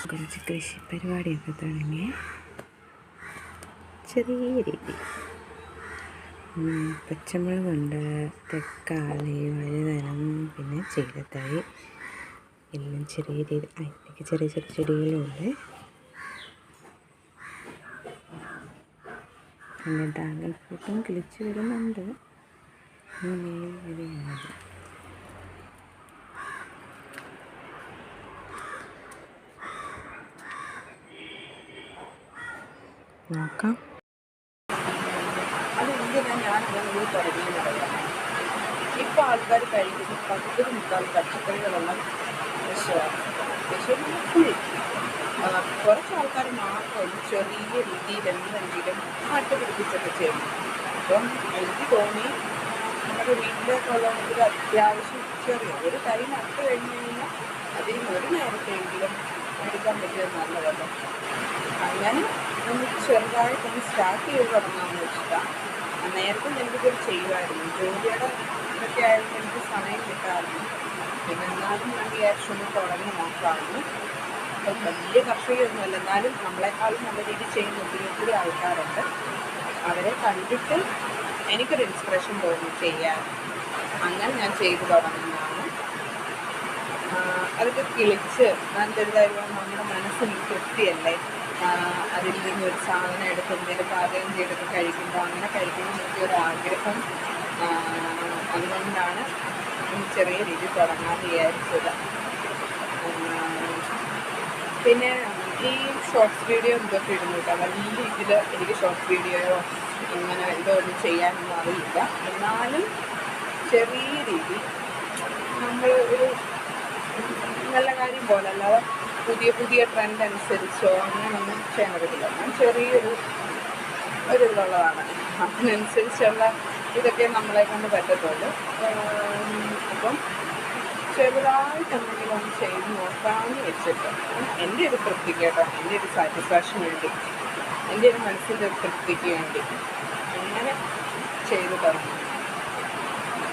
കുറച്ച് കൃഷി പരിപാടിയൊക്കെ തുടങ്ങി ചെറിയ രീതി. പച്ചമുളകുണ്ട്, തക്കാളി, വഴുതനം, പിന്നെ ചീരത്തൈ എല്ലാം ചെറിയ രീതി. അതിലേക്ക് ചെറിയ ചെറിയ ചെടികളുണ്ട്. പിന്നെ ഡ്രാഗൺ ഫ്രൂട്ടും കിളിച്ച് വരുന്നുണ്ട്. വരികയാണ്. നോക്കാം. അതെന്തിനാണ് ഞാൻ അങ്ങനെ തുടങ്ങിയെന്ന് പറയാം. ഇപ്പോൾ ആൾക്കാർ കഴിക്കുന്ന 10-30 പച്ചക്കറികളെല്ലാം വിഷമാണ്. ഫുൾ കുറച്ച് ആൾക്കാർ മാത്രം ചെറിയ രീതിയിൽ എന്തെങ്കിലും നട്ടുപിടിപ്പിച്ചൊക്കെ ചെയ്യും. അപ്പം എനിക്ക് തോന്നി നമ്മുടെ വീട്ടിലേക്കുള്ളവർക്ക് അത്യാവശ്യം ചെറിയ ഒരു തൈ നട്ട് കഴിഞ്ഞ് കഴിഞ്ഞാൽ അതിൽ ഒരു നേരത്തെങ്കിലും എടുക്കാൻ പറ്റിയത് നല്ലതല്ല. അങ്ങനെ നമുക്ക് ചെറുതായിട്ടൊന്ന് സ്റ്റാർട്ട് ചെയ്ത് തുടങ്ങാമെന്ന് വെച്ചിട്ടാണ്. നേരത്തെ എനിക്കിത് ചെയ്യുമായിരുന്നു. ജോലിയുടെ ഇതൊക്കെ ആയതുകൊണ്ട് എനിക്ക് സമയം കിട്ടാറുണ്ട്. പിന്നെ എന്നാലും ഞാൻ വിചാരിച്ചൊന്ന് തുടങ്ങി നോക്കാമെന്ന്. അപ്പം വലിയ കർഷകരൊന്നുമല്ല, എന്നാലും നമ്മളെക്കാളും നല്ല രീതിയിൽ ചെയ്യുന്ന ഒത്തിരി ആൾക്കാരുണ്ട്. അവരെ കണ്ടിട്ട് എനിക്കൊരു ഇൻസ്പിറേഷൻ തോന്നി ചെയ്യാൻ. അങ്ങനെ ഞാൻ ചെയ്തു തുടങ്ങുന്നതാണ്. അതൊക്കെ കിളിച്ച് നല്ലൊരുതായിരുന്നു. നമ്മുടെ മനസ്സിന് തൃപ്തിയല്ലേ. അതിൽ നിന്നൊരു സാധനം എടുത്ത് എന്തെങ്കിലും പാചകം ചെയ്തൊക്കെ കഴിക്കുമ്പോൾ അങ്ങനെ കഴിക്കണം എന്നൊക്കെ ഒരു ആഗ്രഹം. അതുകൊണ്ടാണ് ചെറിയ രീതിയിൽ തുടങ്ങാമെന്ന് വിചാരിച്ചത്. പിന്നെ ഈ ഷോർട്സ് വീഡിയോ ഇതൊക്കെ ഇടുന്നു കേട്ടോ. വലിയ ഇതിൽ എനിക്ക് ഷോർട്സ് വീഡിയോയോ ഇങ്ങനെ ഇതൊന്നും ചെയ്യാനൊന്നും അറിയില്ല. എന്നാലും ചെറിയ രീതി നമ്മൾ ഒരു നല്ല കാര്യം പോലെ, അല്ലാതെ പുതിയ ട്രെൻഡ് അനുസരിച്ചോ അങ്ങനെയൊന്നും ചെയ്യാൻ പറ്റില്ല. ഞാൻ ചെറിയൊരു ഇതിലുള്ളതാണ്. അതിനനുസരിച്ചുള്ള ഇതൊക്കെ നമ്മളെ കൊണ്ട് പറ്റത്തുള്ളൂ. അപ്പം ചെറുതായിട്ട് എന്തെങ്കിലും ഒന്ന് ചെയ്ത് നോക്കാമെന്ന് വെച്ചിട്ട് എൻ്റെ ഒരു തൃപ്തിക്ക് കേട്ടോ, എൻ്റെ ഒരു സാറ്റിസ്ഫാക്ഷന് വേണ്ടി, എൻ്റെ ഒരു മനസ്സിൻ്റെ ഒരു തൃപ്തിക്ക് വേണ്ടി അങ്ങനെ ചെയ്ത് തുടങ്ങി.